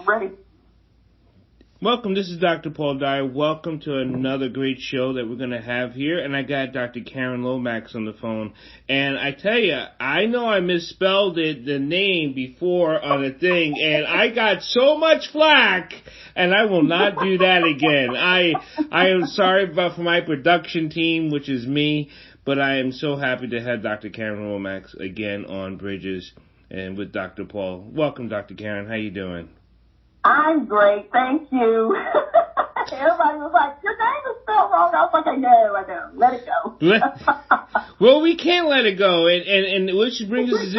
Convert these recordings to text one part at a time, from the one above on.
ready. Welcome. This is Dr. Paul Dyer. Welcome to another great show that we're going to have here. And I got Dr. Karen Lomax on the phone. And I tell you, I know I misspelled the name before on a thing, and I got so much flack, and I will not do that again. I am sorry for my production team, which is me, but I am so happy to have Dr. Karen Lomax again on Bridges and with Dr. Paul. Welcome, Dr. Karen. How you doing? I'm great, thank you. Everybody was like, your name is spelled wrong. I was like, I know. Let it go. Well, we can't let it go. And which brings us,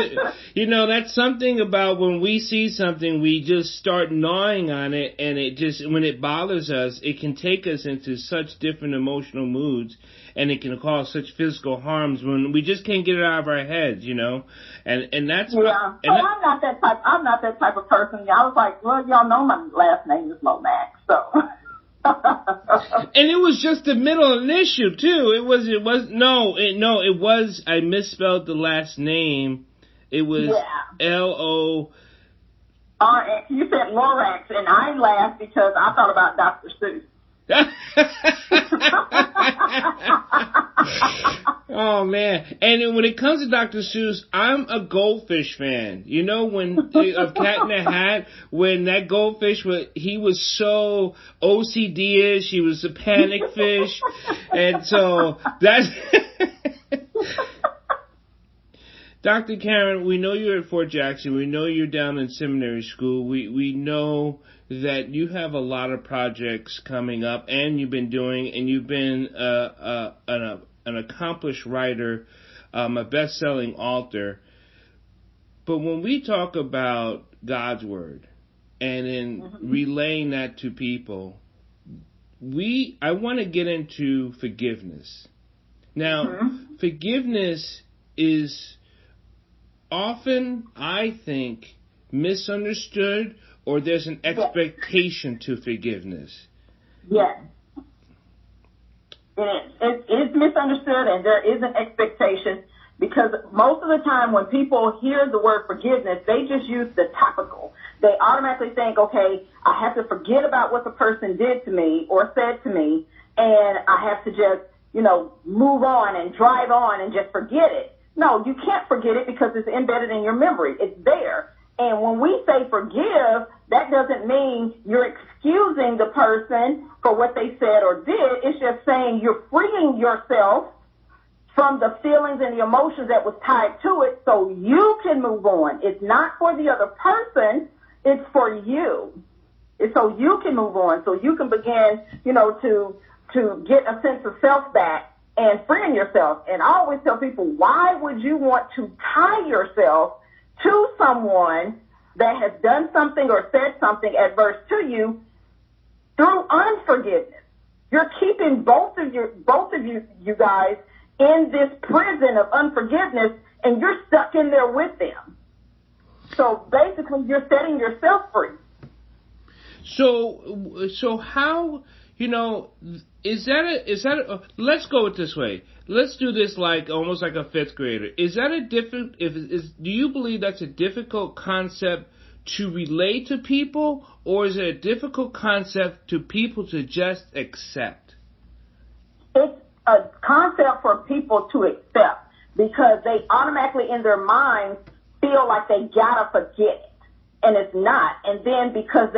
that's something about when we see something, we just start gnawing on it, and it just, when it bothers us, it can take us into such different emotional moods, and it can cause such physical harms when we just can't get it out of our heads, and that's I'm not that type of person. I was like, well, y'all know my last name is Lomax, so. And it was just the middle initial too. I misspelled the last name. It was L-O. You said Lorax, and I laughed because I thought about Dr. Seuss. Oh man! And when it comes to Dr. Seuss, I'm a goldfish fan. When of Cat in the Hat, when that goldfish he was so OCD-ish, he was a panic fish, and so that's. Dr. Karen, we know you're at Fort Jackson. We know you're down in seminary school. We know that you have a lot of projects coming up, and you've been an accomplished writer, a best-selling author. But when we talk about God's Word and in relaying that to people, I want to get into forgiveness. Now, forgiveness is often, I think, misunderstood, or there's an expectation to forgiveness. Yes. It is misunderstood, and there is an expectation, because most of the time when people hear the word forgiveness, they just use the topical. They automatically think, okay, I have to forget about what the person did to me or said to me, and I have to just, move on and drive on and just forget it. No, you can't forget it because it's embedded in your memory. It's there. And when we say forgive, that doesn't mean you're excusing the person for what they said or did. It's just saying you're freeing yourself from the feelings and the emotions that was tied to it so you can move on. It's not for the other person. It's for you. It's so you can move on, so you can begin, to get a sense of self back and freeing yourself. And I always tell people, why would you want to tie yourself to someone that has done something or said something adverse to you through unforgiveness? You're keeping both of you guys in this prison of unforgiveness, and you're stuck in there with them. So basically, you're setting yourself free. So how, is that let's go it this way. Let's do this almost like a fifth grader. Is that do you believe that's a difficult concept to relate to people, or is it a difficult concept to people to just accept? It's a concept for people to accept because they automatically in their minds feel like they gotta forget it, and it's not. And then because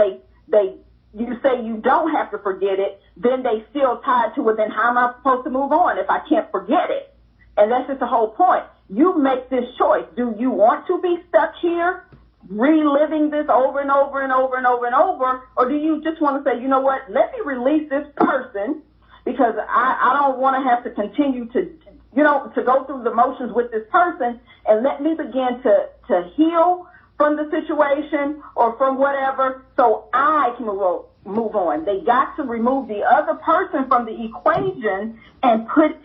you say you don't have to forget it, then they still tied to it. Then how am I supposed to move on if I can't forget it? And that's just the whole point. You make this choice. Do you want to be stuck here, reliving this over and over and over and over and over, or do you just want to say, you know what, let me release this person because I don't want to have to continue to go through the motions with this person, and let me begin to heal from the situation or from whatever so I can move on. They got to remove the other person from the equation and put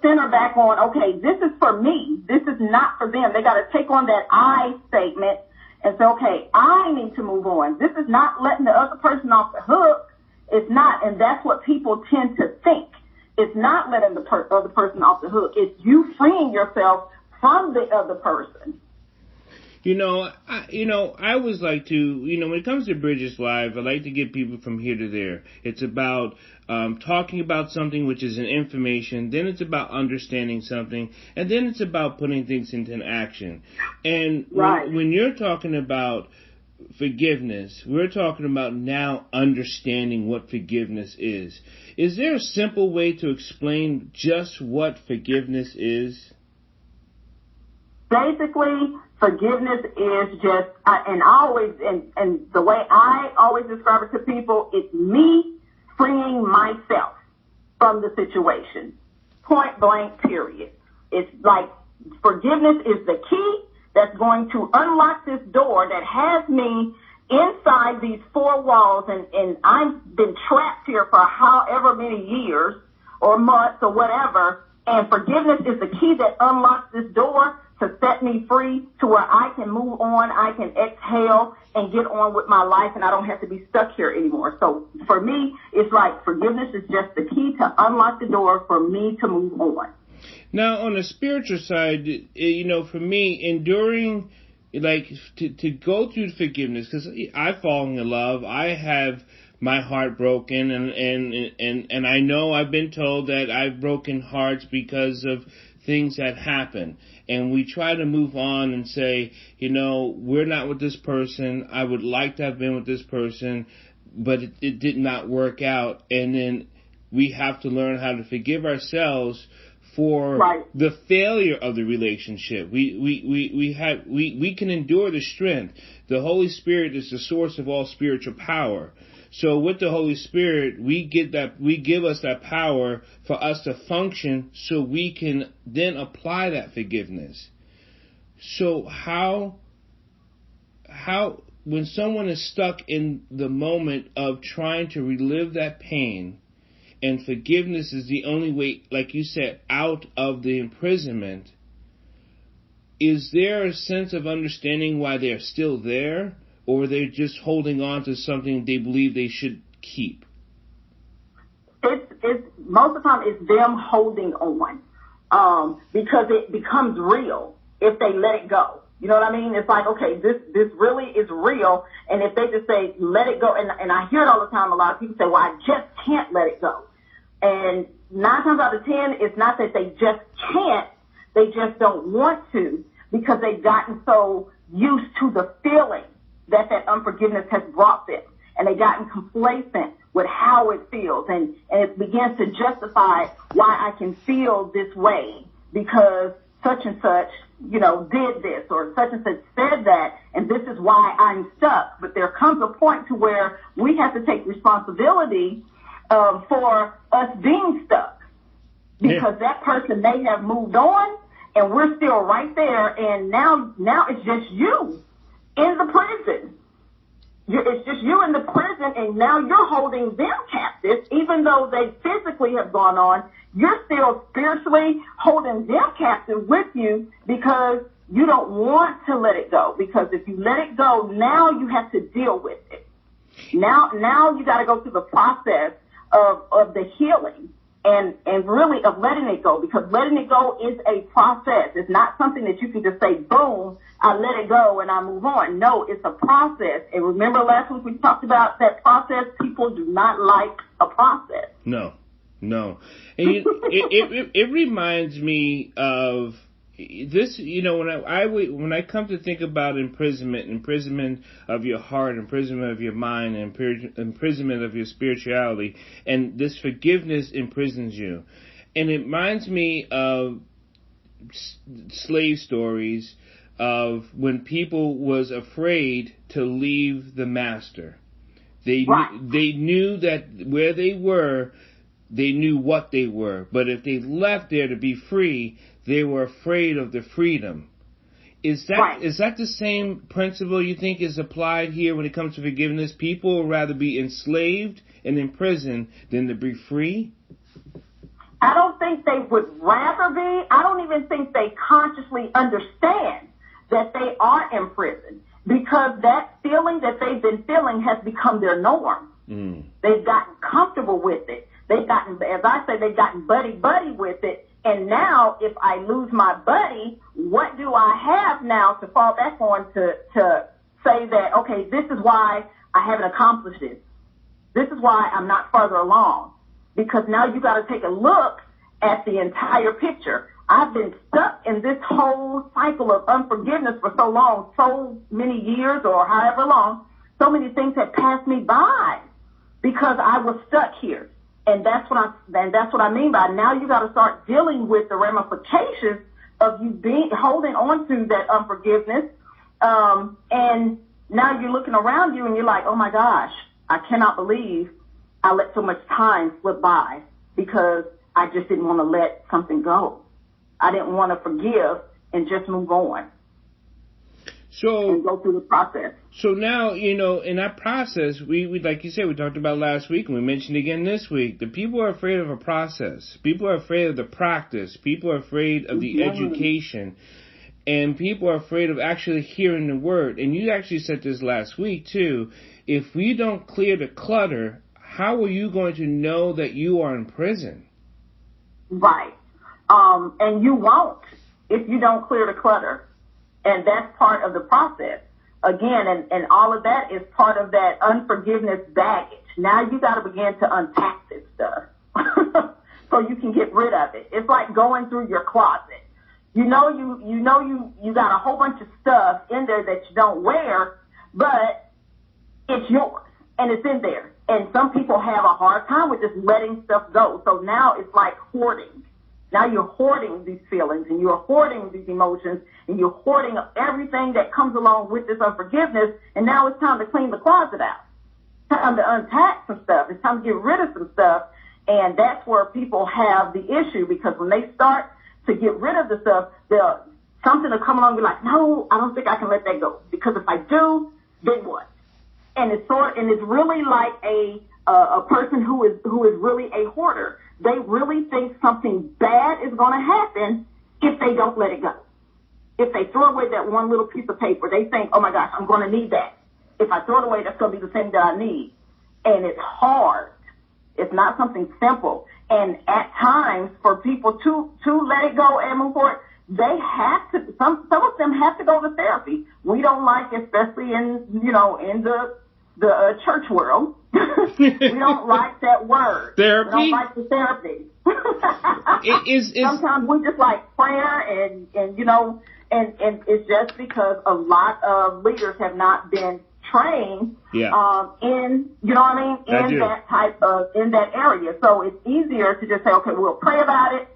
center back on, okay, this is for me. This is not for them. They got to take on that I statement and say, okay, I need to move on. This is not letting the other person off the hook. It's not, and that's what people tend to think. It's not letting the other person off the hook. It's you freeing yourself from the other person. I always like to, when it comes to Bridges Live, I like to get people from here to there. It's about talking about something, which is an information, then it's about understanding something, and then it's about putting things into action. And when you're talking about forgiveness, we're talking about now understanding what forgiveness is. Is there a simple way to explain just what forgiveness is? Basically, forgiveness is just, and the way I always describe it to people, it's me freeing myself from the situation. Point blank, period. It's like forgiveness is the key that's going to unlock this door that has me inside these four walls, and I've been trapped here for however many years or months or whatever, and forgiveness is the key that unlocks this door to set me free to where I can move on, I can exhale and get on with my life, and I don't have to be stuck here anymore. So for me, it's like forgiveness is just the key to unlock the door for me to move on. Now, on the spiritual side, for me, enduring, to go through forgiveness, because I've fallen in love, I have my heart broken, and I know I've been told that I've broken hearts because of things that happen. And we try to move on and say, we're not with this person. I would like to have been with this person, but it did not work out. And then we have to learn how to forgive ourselves for the failure of the relationship. We can endure the strength. The Holy Spirit is the source of all spiritual power. So with the Holy Spirit, we give us that power for us to function so we can then apply that forgiveness. So how when someone is stuck in the moment of trying to relive that pain, and forgiveness is the only way, like you said, out of the imprisonment, is there a sense of understanding why they're still there? Or they're just holding on to something they believe they should keep? It's most of the time it's them holding on, because it becomes real if they let it go. You know what I mean? It's like, okay, this really is real, and if they just say let it go, and I hear it all the time. A lot of people say, well, I just can't let it go, and 9 times out of 10, it's not that they just can't, they just don't want to, because they've gotten so used to the feeling that unforgiveness has brought them. And they've gotten complacent with how it feels. And it begins to justify why I can feel this way because such and such, did this, or such and such said that, and this is why I'm stuck. But there comes a point to where we have to take responsibility for us being stuck. Because that person may have moved on, and we're still right there, and now it's just you in the prison. It's just you in the prison, and now you're holding them captive, even though they physically have gone on. You're still spiritually holding them captive with you because you don't want to let it go. Because if you let it go, now you have to deal with it. Now you got to go through the process of the healing. And really of letting it go, because letting it go is a process. It's not something that you can just say, boom, I let it go and I move on. No, it's a process. And remember last week we talked about that process. People do not like a process. No. And it reminds me of this, when I come to think about imprisonment of your heart, imprisonment of your mind, imprisonment of your spirituality, and this forgiveness imprisons you. And it reminds me of slave stories of when people was afraid to leave the master. They knew that where they were, they knew what they were. But if they left there to be free, they were afraid of the freedom. Is that the same principle you think is applied here when it comes to forgiveness? People would rather be enslaved and in prison than to be free? I don't think they would rather be. I don't even think they consciously understand that they are in prison, because that feeling that they've been feeling has become their norm. They've gotten comfortable with it. They've gotten, as I say, they've gotten buddy-buddy with it. And now if I lose my buddy, what do I have now to fall back on to say that, okay, this is why I haven't accomplished it. This is why I'm not further along. Because now you got to take a look at the entire picture. I've been stuck in this whole cycle of unforgiveness for so long, so many years or however long. So many things have passed me by because I was stuck here. And that's what I mean by now you got to start dealing with the ramifications of you holding on to that unforgiveness. And now you're looking around you and you're like, oh my gosh, I cannot believe I let so much time slip by because I just didn't want to let something go. I didn't want to forgive and just move on. And go through the process. So now, in that process, we like you said, we talked about last week and we mentioned again this week, the people are afraid of a process. People are afraid of the practice. People are afraid of the education. And people are afraid of actually hearing the word. And you actually said this last week, too. If we don't clear the clutter, how are you going to know that you are in prison? Right. And you won't if you don't clear the clutter. And that's part of the process. Again, and all of that is part of that unforgiveness baggage. Now you got to begin to unpack this stuff so you can get rid of it. It's like going through your closet. You got a whole bunch of stuff in there that you don't wear, but it's yours and it's in there. And some people have a hard time with just letting stuff go. So now it's like hoarding. Now you're hoarding these feelings and you're hoarding these emotions and you're hoarding everything that comes along with this unforgiveness. And now it's time to clean the closet out. It's time to unpack some stuff. It's time to get rid of some stuff. And that's where people have the issue, because when they start to get rid of the stuff, something will come along and be like, no, I don't think I can let that go. Because if I do, then what? And it's really like a person who is really a hoarder. They really think something bad is going to happen if they don't let it go. If they throw away that one little piece of paper, they think, oh my gosh, I'm going to need that. If I throw it away, that's going to be the thing that I need. And it's hard. It's not something simple. And at times, for people to let it go and move forward, they have to, some of them have to go to therapy. We don't like, especially in the church world, we don't like that word. Therapy? We don't like the therapy. Sometimes we just like prayer and it's just because a lot of leaders have not been trained in that area. So it's easier to just say, okay, we'll pray about it,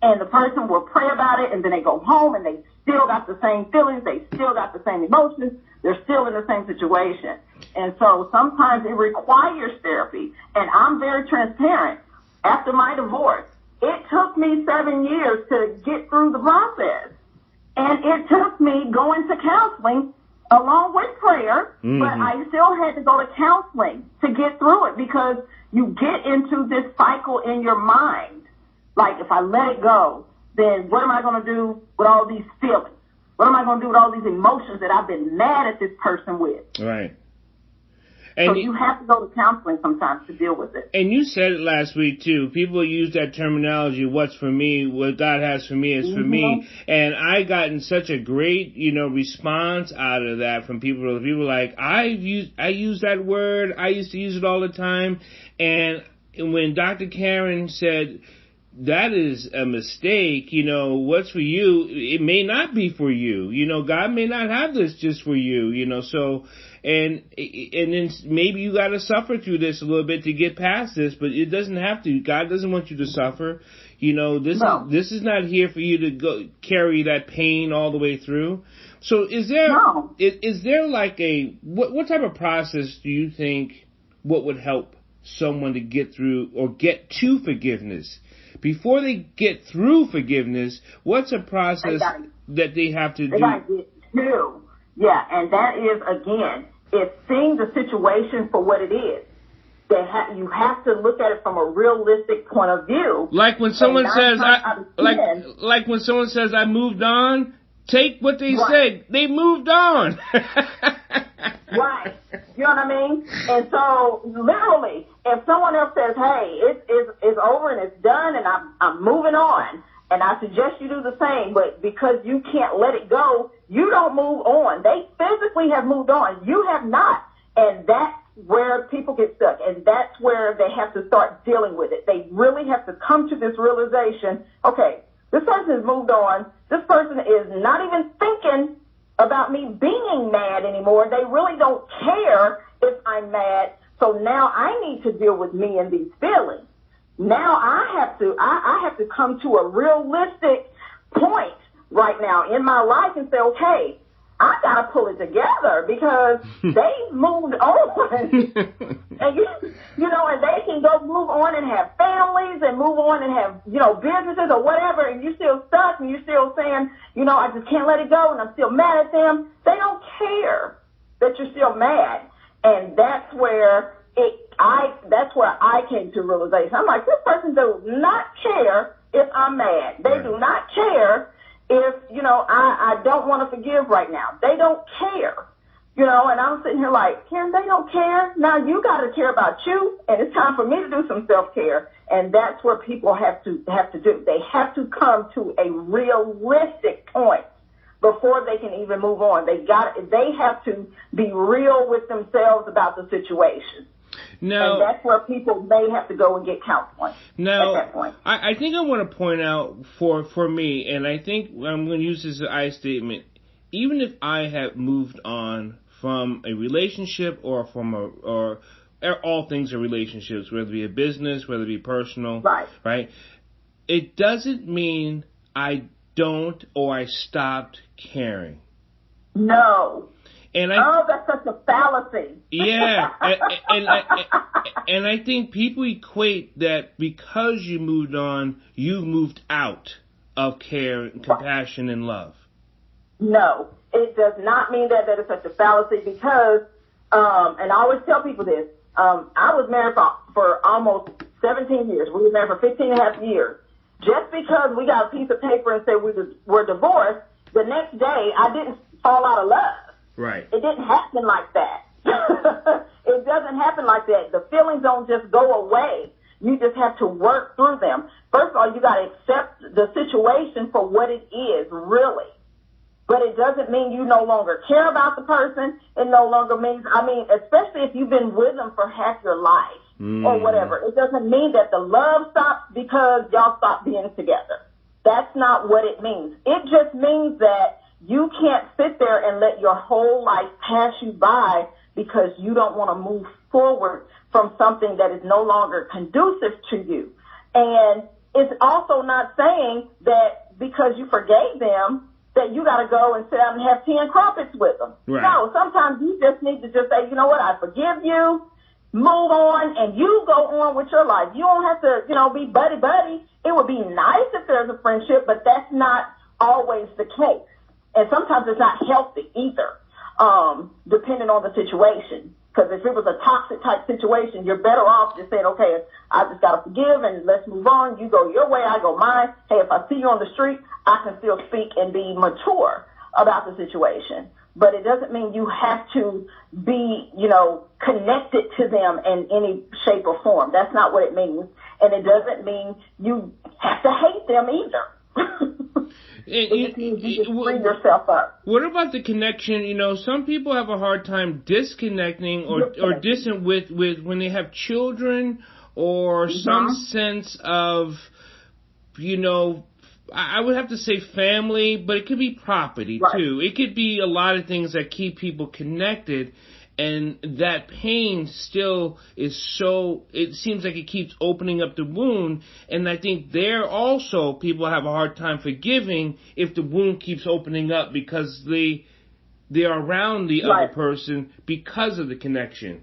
and the person will pray about it, and then they go home and they still got the same feelings, they still got the same emotions, they're still in the same situation. And so sometimes it requires therapy. And I'm very transparent. After my divorce, it took me 7 years to get through the process. And it took me going to counseling along with prayer, but I still had to go to counseling to get through it, because you get into this cycle in your mind. Like, if I let it go, then what am I going to do with all these feelings? What am I going to do with all these emotions that I've been mad at this person with? Right. And so you have to go to counseling sometimes to deal with it. And you said it last week, too. People use that terminology, what's for me, what God has for me is for me. And I gotten such a great, response out of that from people. People like, I use that word. I used to use it all the time. And when Dr. Karen said, that is a mistake, what's for you, it may not be for you. God may not have this just for you, so, and then maybe you got to suffer through this a little bit to get past this, but it doesn't have to. God doesn't want you to suffer. This is not here for you to go carry that pain all the way through. So is there like what type of process do you think what would help someone to get through or get to forgiveness? Before they get through forgiveness, what's a process that they have to do? They got to get to. Yeah, and that is, again, it's seeing the situation for what it is. You have to look at it from a realistic point of view. Like when someone says, like when someone says, I moved on, take what they said. They moved on. Right. You know what I mean? And so, literally, if someone else says, hey, it's over and it's done and I'm moving on, And I suggest you do the same, but because you can't let it go, you don't move on. They physically have moved on. You have not. And that's where people get stuck. And that's where they have to start dealing with it. They really have to come to this realization, okay, this person has moved on. This person is not even thinking about me being mad anymore. They really don't care if I'm mad. So now I need to deal with me and these feelings. Now I have to come to a realistic point right now in my life and say, okay, I gotta pull it together because they moved on. And and they can go move on and have families and move on and have, businesses or whatever, and you're still stuck and you're still saying, I just can't let it go and I'm still mad at them. They don't care that you're still mad. And that's where I came to realization. I'm like, this person does not care if I'm mad. They do not care if, I don't want to forgive right now. They don't care. And I'm sitting here like, Karen, they don't care. Now you got to care about you, and it's time for me to do some self-care. And that's where people have to do. They have to come to a realistic point before they can even move on. They have to be real with themselves about the situation. Now, and that's where people may have to go and get counseling now, at that point. I think I want to point out for me, and I think I'm going to use this as I statement, even if I have moved on from a relationship or all things are relationships, whether it be a business, whether it be personal, right? It doesn't mean I don't or I stopped caring. No. And that's such a fallacy. Yeah, and I think people equate that because you moved on, you've moved out of care, and compassion, and love. No, it does not mean that is such a fallacy because, and I always tell people this, I was married for almost 17 years. We were married for 15 and a half years. Just because we got a piece of paper and said we're divorced, the next day I didn't fall out of love. Right. It didn't happen like that. It doesn't happen like that. The feelings don't just go away. You just have to work through them. First of all, you got to accept the situation for what it is, really. But it doesn't mean you no longer care about the person. It no longer means, especially if you've been with them for half your life or whatever. It doesn't mean that the love stops because y'all stopped being together. That's not what it means. It just means that you can't sit there and let your whole life pass you by because you don't want to move forward from something that is no longer conducive to you. And it's also not saying that because you forgave them that you got to go and sit down and have tea and crumpets with them. Right. No, sometimes you just need to just say, you know what, I forgive you, move on, and you go on with your life. You don't have to, be buddy-buddy. It would be nice if there's a friendship, but that's not always the case. And sometimes it's not healthy either, depending on the situation. Because if it was a toxic type situation, you're better off just saying, okay, I just got to forgive and let's move on. You go your way, I go mine. Hey, if I see you on the street, I can still speak and be mature about the situation. But it doesn't mean you have to be, connected to them in any shape or form. That's not what it means. And it doesn't mean you have to hate them either. You just bring yourself up. What about the connection? Some people have a hard time disconnecting or distant with when they have children or some sense of, I would have to say family, but it could be property too. It could be a lot of things that keep people connected. And that pain still is it seems like it keeps opening up the wound. And I think people have a hard time forgiving if the wound keeps opening up because they're around the other person because of the connection.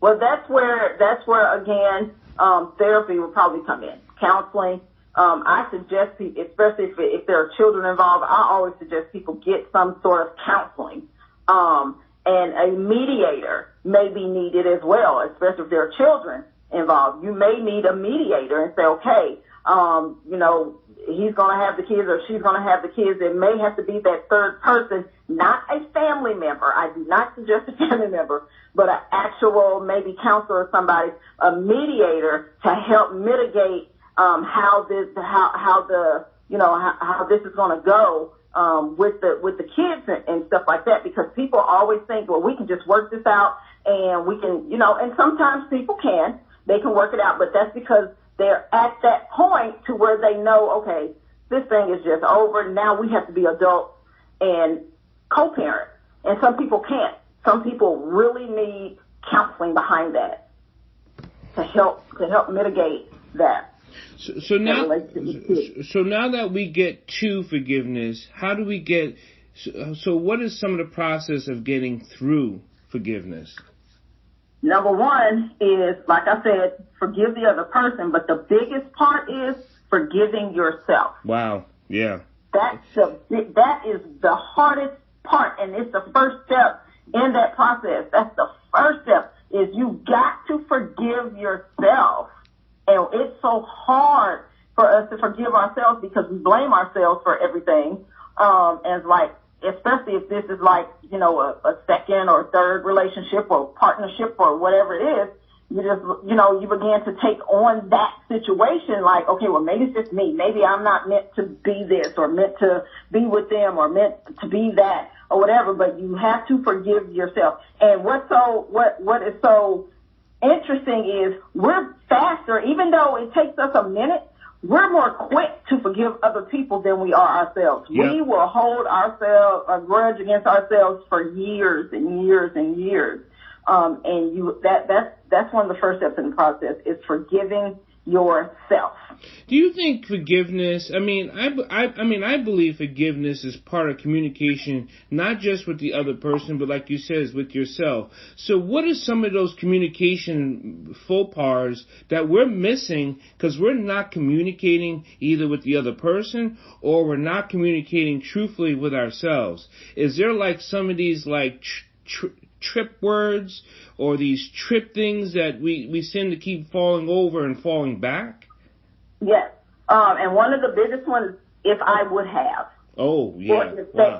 Well, that's where again, therapy will probably come in. Counseling. I suggest people, especially if there are children involved, I always suggest people get some sort of counseling. And a mediator may be needed as well, especially if there are children involved. You may need a mediator and say, okay, he's going to have the kids or she's going to have the kids. It may have to be that third person, not a family member. I do not suggest a family member, but an actual maybe counselor or somebody, a mediator to help mitigate how this is going to go with the kids and stuff like that, because people always think, well, we can just work this out and we can, and sometimes people they can work it out, but that's because they're at that point to where they know, okay, this thing is just over. Now we have to be adults and co-parent. And some people can't. Some people really need counseling behind that to help mitigate that. So now that we get to forgiveness, how do we get? So what is some of the process of getting through forgiveness? Number one is, like I said, forgive the other person, but the biggest part is forgiving yourself. Wow. Yeah. That is the hardest part, and it's the first step in that process. That's the first step, is you got to forgive yourself. And it's so hard for us to forgive ourselves because we blame ourselves for everything. As like, especially if this is like, a second or third relationship or partnership or whatever it is, you just, you begin to take on that situation like, okay, well, maybe it's just me. Maybe I'm not meant to be this or meant to be with them or meant to be that or whatever, but you have to forgive yourself. And what is so interesting is we're faster, even though it takes us a minute, we're more quick to forgive other people than we are ourselves. Yep. We will hold ourselves a grudge against ourselves for years and years and years. That's one of the first steps in the process, is forgiving yourself. Do you think forgiveness, I believe forgiveness is part of communication, not just with the other person, but like you said, with yourself. So what are some of those communication faux pas that we're missing because we're not communicating either with the other person or we're not communicating truthfully with ourselves? Is there like some of these like trip words or these trip things that we seem to keep falling over and falling back? Yes. And one of the biggest ones is if I would have. Oh, yeah.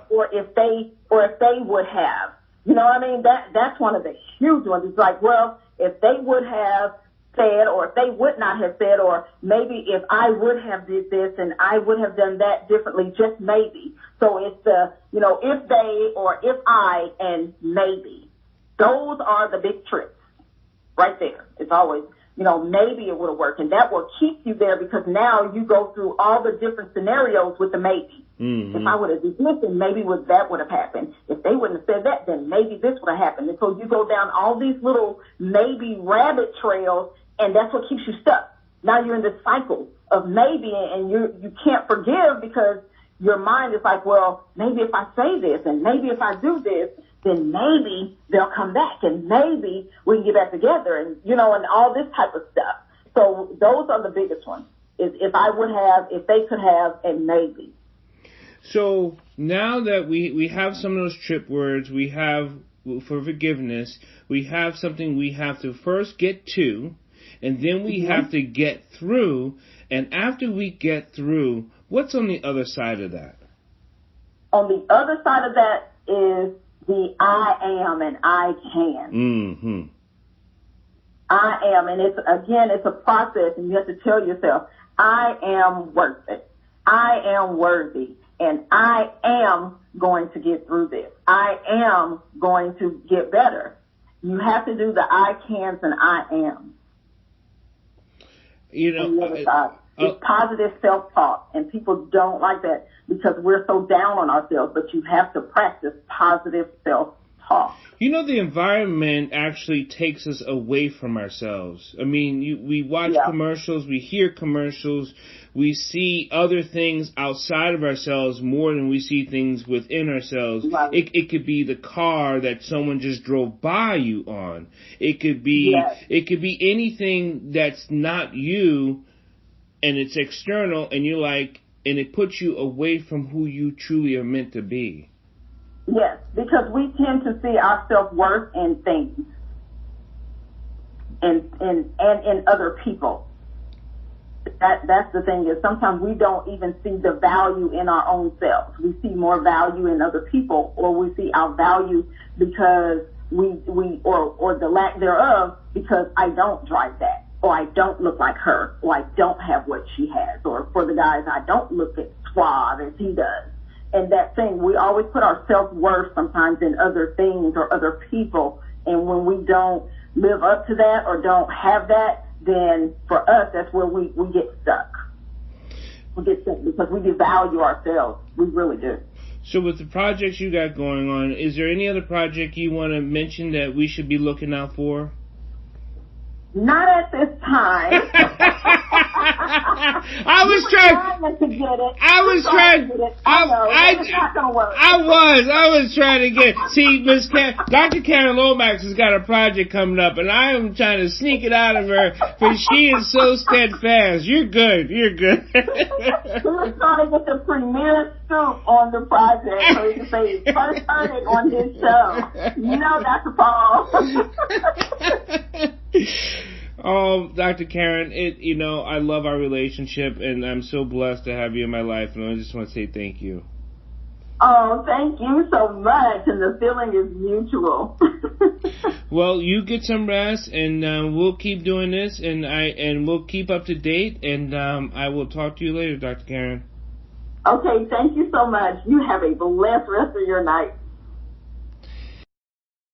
Or if they would have. You know what I mean? That's one of the huge ones. It's like, well, if they would have said, or if they would not have said, or maybe if I would have did this and I would have done that differently, just maybe. So it's the, if they or if I and maybe. Those are the big tricks right there. It's always, maybe it would have worked, and that will keep you there because now you go through all the different scenarios with the maybe. Mm-hmm. If I would have did this, then maybe that would have happened. If they wouldn't have said that, then maybe this would have happened. And so you go down all these little maybe rabbit trails, and that's what keeps you stuck. Now you're in this cycle of maybe, and you can't forgive because your mind is like, well, maybe if I say this, and maybe if I do this, then maybe they'll come back and maybe we can get back together and, and all this type of stuff. So those are the biggest ones, is if I would have, if they could have, and maybe. So now that we have some of those trip words, we have, for forgiveness, we have something we have to first get to, and then we mm-hmm. have to get through. And after we get through, what's on the other side of that? On the other side of that is the I am and I can. Mm-hmm. I am, and it's a process, and you have to tell yourself, I am worth it. I am worthy, and I am going to get through this. I am going to get better. You have to do the I cans and I am. It's positive self-talk, and people don't like that because we're so down on ourselves, but you have to practice positive self-talk. The environment actually takes us away from ourselves. We watch commercials, we hear commercials, we see other things outside of ourselves more than we see things within ourselves. Right. It could be the car that someone just drove by you on. It could be anything that's not you, and it's external, and you're like, and it puts you away from who you truly are meant to be. Yes, because we tend to see our self-worth in things and in other people. That's the thing, is sometimes we don't even see the value in our own selves. We see more value in other people, or we see our value because or the lack thereof because I don't drive that, or I don't look like her, or I don't have what she has, or for the guys, I don't look as suave as he does. And that thing, we always put our self-worth sometimes in other things or other people, and when we don't live up to that or don't have that, then for us, that's where we get stuck. We get stuck because we devalue ourselves. We really do. So with the projects you got going on, is there any other project you want to mention that we should be looking out for? Not at this time. I was trying to get it. I was trying. It's not gonna work. I was trying to get. See, Dr. Karen Lomax has got a project coming up, and I am trying to sneak it out of her, but she is so steadfast. You're good. You're good. We're trying to get the premier scoop on the project, so he can say first heard it on his show. You know, Dr. Paul. Oh, Dr. Karen, I love our relationship, and I'm so blessed to have you in my life, and I just want to say thank you. Oh, thank you so much, and the feeling is mutual. Well, you get some rest, and we'll keep doing this, and we'll keep up to date, and I will talk to you later, Dr. Karen. Okay, thank you so much. You have a blessed rest of your night.